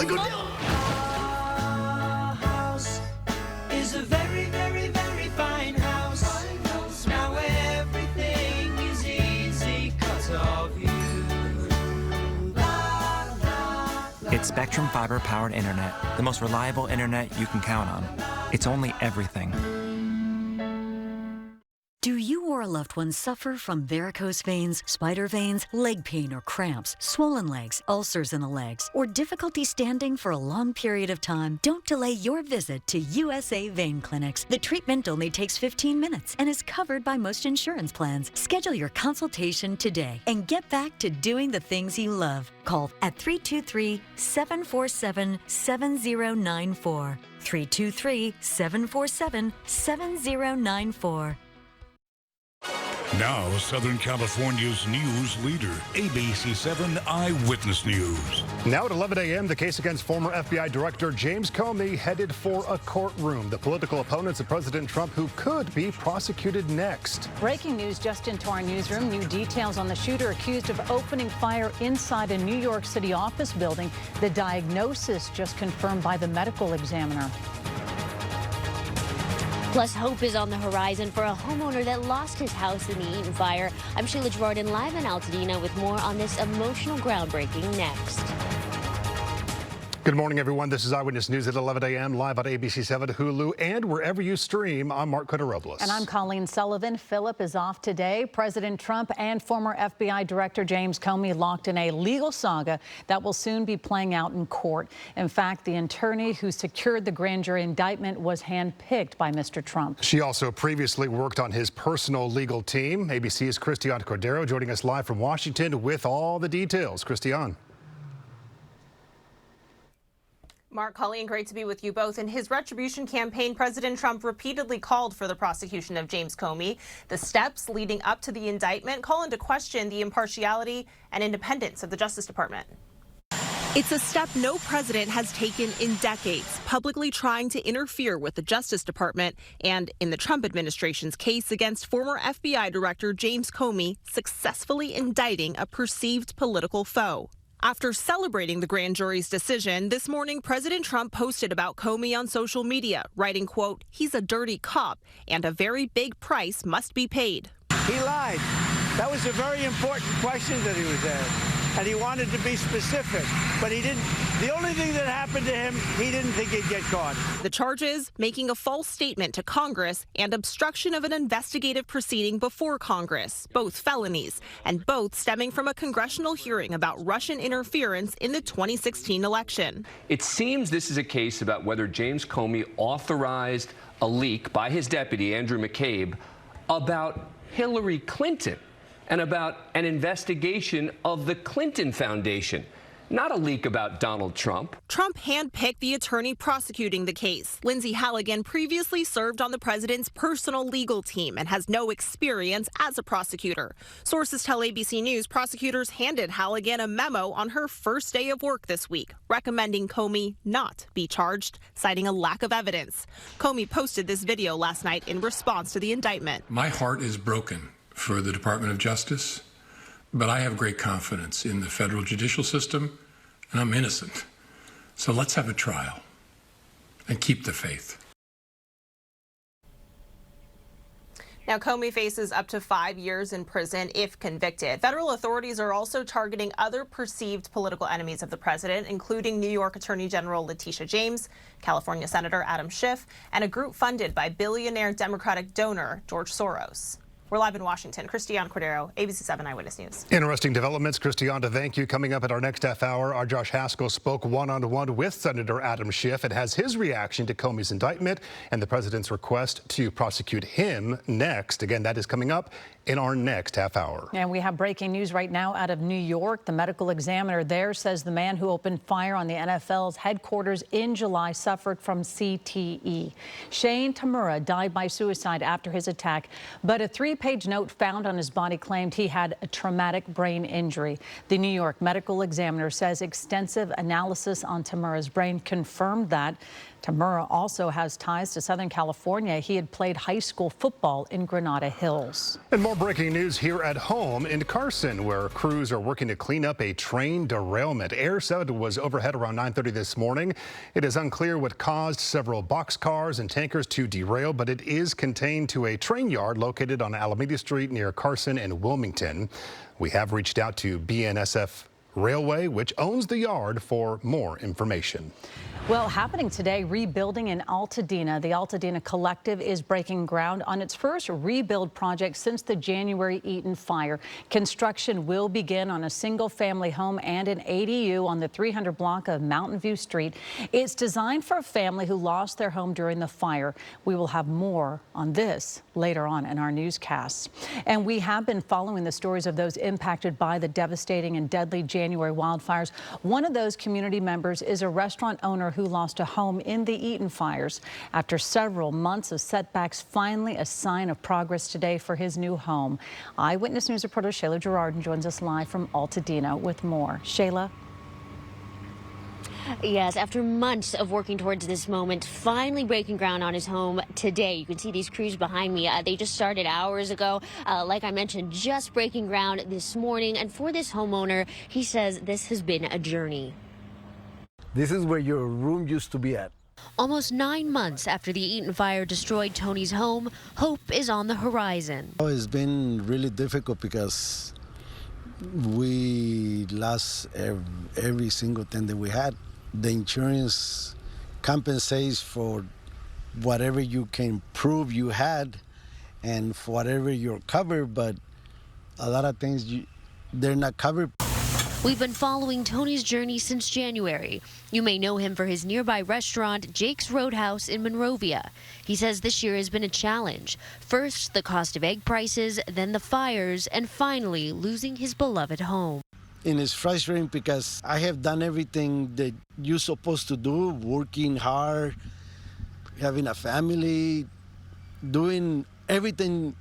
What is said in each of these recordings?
a good deal. House is a very, very, very fine house. Now everything is easy 'cause of you. It's Spectrum Fiber-powered internet, the most reliable internet you can count on. It's only everything. Do you or a loved one suffer from varicose veins, spider veins, leg pain or cramps, swollen legs, ulcers in the legs, or difficulty standing for a long period of time? Don't delay your visit to USA Vein Clinics. The treatment only takes 15 minutes and is covered by most insurance plans. Schedule your consultation today and get back to doing the things you love. Call at 323-747-7094. 323-747-7094. Now, Southern California's news leader, ABC7 Eyewitness News. Now at 11 a.m., the case against former FBI Director James Comey headed for a courtroom. The political opponents of President Trump who could be prosecuted next. Breaking news just into our newsroom. New details on the shooter accused of opening fire inside a New York City office building. The diagnosis just confirmed by the medical examiner. Plus, hope is on the horizon for a homeowner that lost his house in the Eaton fire. I'm Sheila Gerardin live in Altadena with more on this emotional groundbreaking next. Good morning, everyone. This is Eyewitness News at 11 a.m. live on ABC7, Hulu, and wherever you stream. I'm Mark Cotorobles. And I'm Colleen Sullivan. Philip is off today. President Trump and former FBI Director James Comey locked in a legal saga that will soon be playing out in court. In fact, the attorney who secured the grand jury indictment was handpicked by Mr. Trump. She also previously worked on his personal legal team. ABC's Christiane Cordero joining us live from Washington with all the details. Christiane. Mark, Colleen, great to be with you both. In his retribution campaign, President Trump repeatedly called for the prosecution of James Comey. The steps leading up to the indictment call into question the impartiality and independence of the Justice Department. It's a step no president has taken in decades, publicly trying to interfere with the Justice Department and, in the Trump administration's case against former FBI Director James Comey, successfully indicting a perceived political foe. After celebrating the grand jury's decision, this morning President Trump posted about Comey on social media, writing, quote, "He's a dirty cop and a very big price must be paid." He lied. That was a very important question that he was asked. And he wanted to be specific, but he didn't. The only thing that happened to him, he didn't think he'd get caught. The charges, making a false statement to Congress and obstruction of an investigative proceeding before Congress, both felonies, and both stemming from a congressional hearing about Russian interference in the 2016 election. It seems this is a case about whether James Comey authorized a leak by his deputy, Andrew McCabe, about Hillary Clinton and about an investigation of the Clinton Foundation, not a leak about Donald Trump. Trump handpicked the attorney prosecuting the case. Lindsay Halligan previously served on the president's personal legal team and has no experience as a prosecutor. Sources tell ABC News prosecutors handed Halligan a memo on her first day of work this week, recommending Comey not be charged, citing a lack of evidence. Comey posted this video last night in response to the indictment. My heart is broken for the Department of Justice, but I have great confidence in the federal judicial system, and I'm innocent. So let's have a trial and keep the faith. Now, Comey faces up to 5 years in prison if convicted. Federal authorities are also targeting other perceived political enemies of the president, including New York Attorney General Letitia James, California Senator Adam Schiff, and a group funded by billionaire Democratic donor George Soros. We're live in Washington. Christiane Cordero, ABC7 Eyewitness News. Interesting developments. Christiane, to thank you. Coming up at our next half hour, our Josh Haskell spoke one-on-one with Senator Adam Schiff and has his reaction to Comey's indictment and the president's request to prosecute him next. Again, that is coming up in our next half hour. And we have breaking news right now out of New York. The medical examiner there says the man who opened fire on the NFL's headquarters in July suffered from CTE. Shane Tamura died by suicide after his attack, but a 3-page note found on his body claimed he had a traumatic brain injury. The New York medical examiner says extensive analysis on Tamura's brain confirmed that. Tamura also has ties to Southern California. He had played high school football in Granada Hills. And more More breaking news here at home in Carson, where crews are working to clean up a train derailment. Air 7 was overhead around 9:30 this morning. It is unclear what caused several boxcars and tankers to derail, but it is contained to a train yard located on Alameda Street near Carson and Wilmington. We have reached out to BNSF Railway, which owns the yard, for more information. Well, happening today, rebuilding in Altadena. The Altadena Collective is breaking ground on its first rebuild project since the January Eaton fire. Construction will begin on a single-family home and an ADU on the 300 block of Mountain View Street. It's designed for a family who lost their home during the fire. We will have more on this later on in our newscasts. And we have been following the stories of those impacted by the devastating and deadly January wildfires. One of those community members is a restaurant owner who lost a home in the Eaton fires. After several months of setbacks, finally a sign of progress today for his new home. Eyewitness News reporter Shayla Girardin joins us live from Altadena with more. Shayla? Yes, after months of working towards this moment, finally breaking ground on his home today. You can see these crews behind me. They just started hours ago. Like I mentioned, just breaking ground this morning. And for this homeowner, he says this has been a journey. This is where your room used to be at. Almost 9 months after the Eaton fire destroyed Tony's home, hope is on the horizon. It's been really difficult because we lost every single thing that we had. The insurance compensates for whatever you can prove you had and for whatever you're covered, but a lot of things they're not covered. We've been following Tony's journey since January. You may know him for his nearby restaurant, Jake's Roadhouse in Monrovia. He says this year has been a challenge. First, the cost of egg prices, then the fires, and finally losing his beloved home. And it's frustrating because I have done everything that you're supposed to do, working hard, having a family, doing everything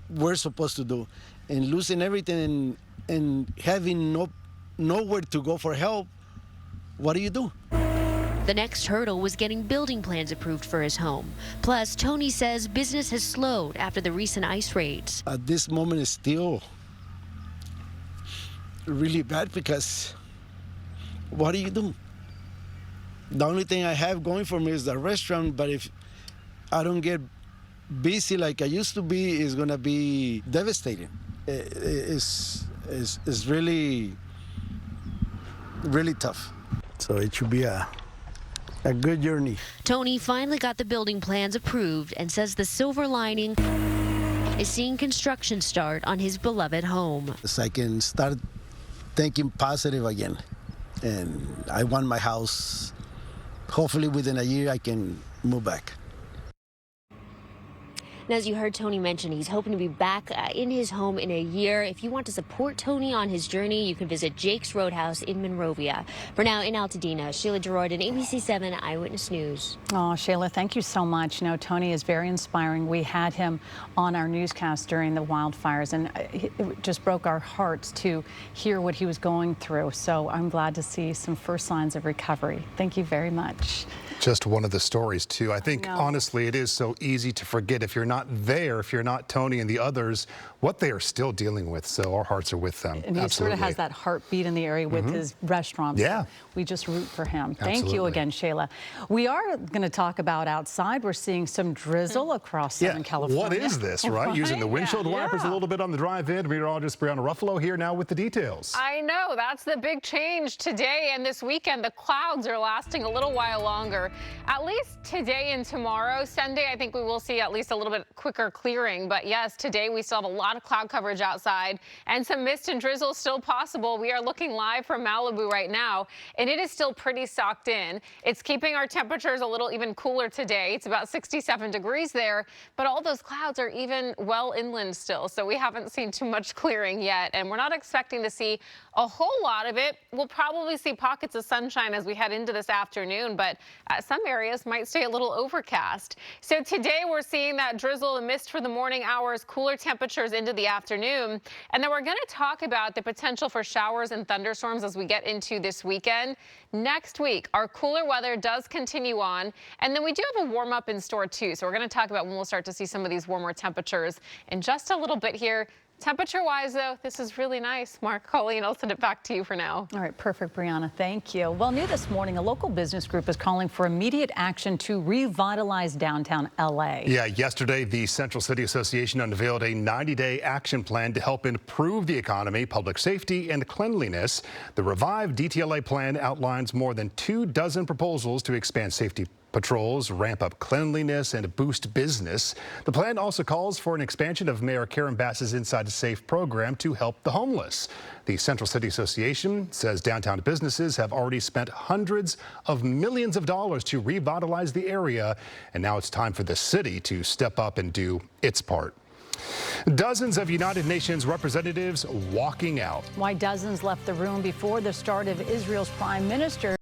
we're supposed to do, and losing everything and having nowhere to go for help. What do you do? The next hurdle was getting building plans approved for his home. Plus, Tony says business has slowed after the recent ice raids. At this moment, it's still really bad because what do you do? The only thing I have going for me is the restaurant, but if I don't get busy like I used to be, it's gonna be devastating. It's really, really tough. So it should be a good journey. Tony finally got the building plans approved and says the silver lining is seeing construction start on his beloved home. So I can start thinking positive again. And I want my house, hopefully within a year I can move back. And as you heard Tony mention, he's hoping to be back in his home in a year. If you want to support Tony on his journey, you can visit Jake's Roadhouse in Monrovia. For now, in Altadena, Shayla Girardin, ABC 7 Eyewitness News. Oh, Shayla, thank you so much. No, Tony is very inspiring. We had him on our newscast during the wildfires, and it just broke our hearts to hear what he was going through. So I'm glad to see some first signs of recovery. Thank you very much. Just one of the stories, too. I think, honestly, it is so easy to forget if you're not there, if you're not Tony and the others, what they are still dealing with. So our hearts are with them. And he sort of has that heartbeat in the area with his restaurant. Yeah. So we just root for him. Thank you again, Shayla. We are going to talk about outside. We're seeing some drizzle across Southern California. What is this, right? Using the windshield wipers a little bit on the drive-in. Meteorologist Brianna Ruffalo here now with the details. I know. That's the big change today and this weekend. The clouds are lasting a little while longer. At least today and tomorrow. Sunday, I think we will see at least a little bit quicker clearing. But yes, today we still have a lot of cloud coverage outside and some mist and drizzle still possible. We are looking live from Malibu right now, and it is still pretty socked in. It's keeping our temperatures a little even cooler today. It's about 67 degrees there, but all those clouds are even well inland still. So we haven't seen too much clearing yet, and we're not expecting to see a whole lot of it. We'll probably see pockets of sunshine as we head into this afternoon, but some areas might stay a little overcast. So today we're seeing that drizzle and mist for the morning hours, cooler temperatures into the afternoon. And then we're going to talk about the potential for showers and thunderstorms as we get into this weekend. Next week, our cooler weather does continue on, and then we do have a warm up in store too. So we're going to talk about when we'll start to see some of these warmer temperatures in just a little bit here. Temperature-wise, though, this is really nice. Mark, Colleen, I'll send it back to you for now. All right, perfect, Brianna. Thank you. Well, new this morning, a local business group is calling for immediate action to revitalize downtown L.A. Yeah, yesterday, the Central City Association unveiled a 90-day action plan to help improve the economy, public safety, and cleanliness. The revived DTLA plan outlines more than 24 proposals to expand safety patrols, ramp up cleanliness, and boost business. The plan also calls for an expansion of Mayor Karen Bass's Inside Safe program to help the homeless. The Central City Association says downtown businesses have already spent hundreds of millions of dollars to revitalize the area, and now it's time for the city to step up and do its part. Dozens of United Nations representatives walking out. Why dozens left the room before the start of Israel's prime minister